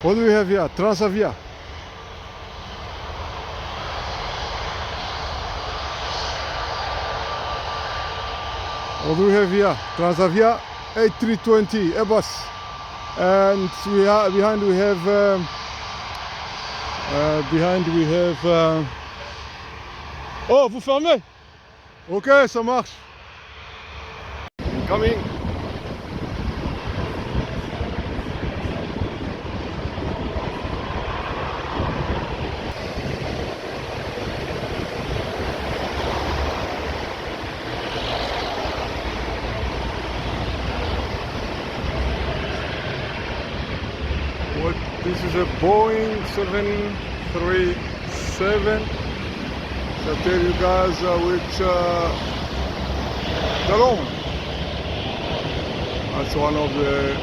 What do we have here? Transavia. What do we have here? Transavia A320 Airbus. And behind we have oh, vous fermez? Ok, ça marche. Coming. This is a Boeing 737. So I'll tell you guys which Talon. That's one of the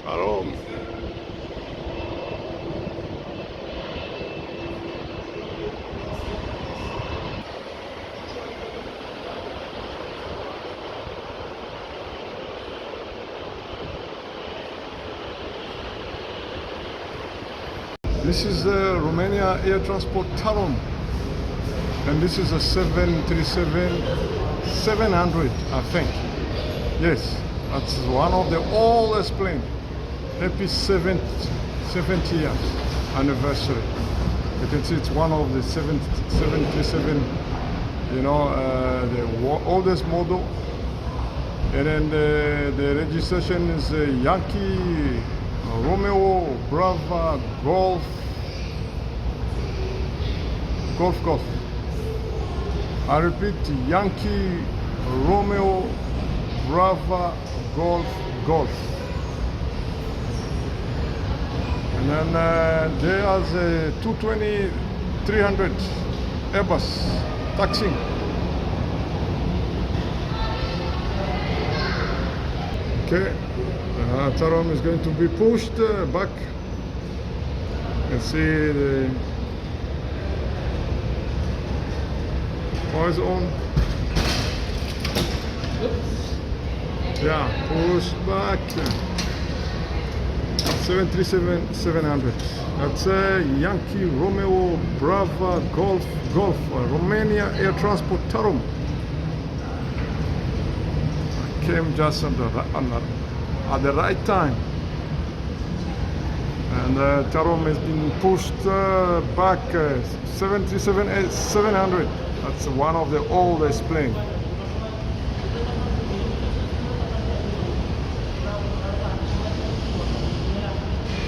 Talon. This is the Romania Air Transport Talon, and this is a 737-700, I think. Yes, that's one of the oldest planes. Happy 70 years anniversary. You can see it's one of the 737, you know, the oldest model. And then the registration is Yankee Romeo Bravo Golf. I repeat, Yankee Romeo Bravo Golf. And then there's a 220-300 Airbus taxiing. Okay, Tarom is going to be pushed back. You can see the power on. Yeah, push back. 737-700. That's a Yankee Romeo Bravo Golf Romania Air Transport Tarom. Came just at the right time, and Tarom has been pushed back. 737-700. That's one of the oldest planes.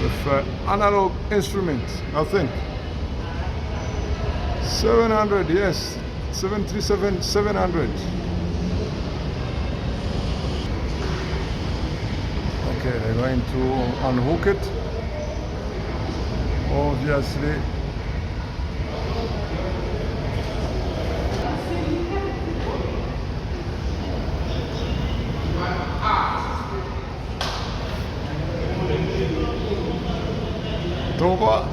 With analog instruments, I think. 700, yes, 737-700. Okay, they're going to unhook it, obviously. Toba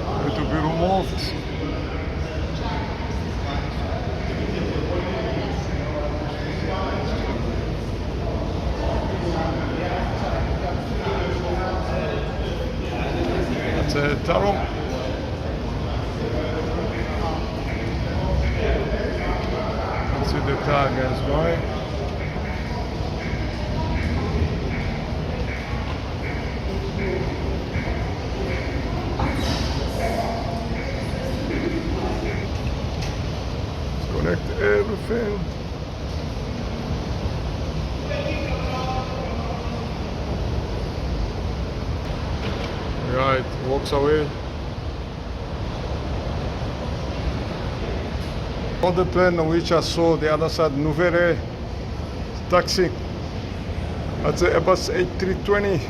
going to be removed. Tarom. Let's see the tag is going. Let's connect everything. Right, walks away. On the plane which I saw the other side, Nouvelle taxi. That's a Airbus A320.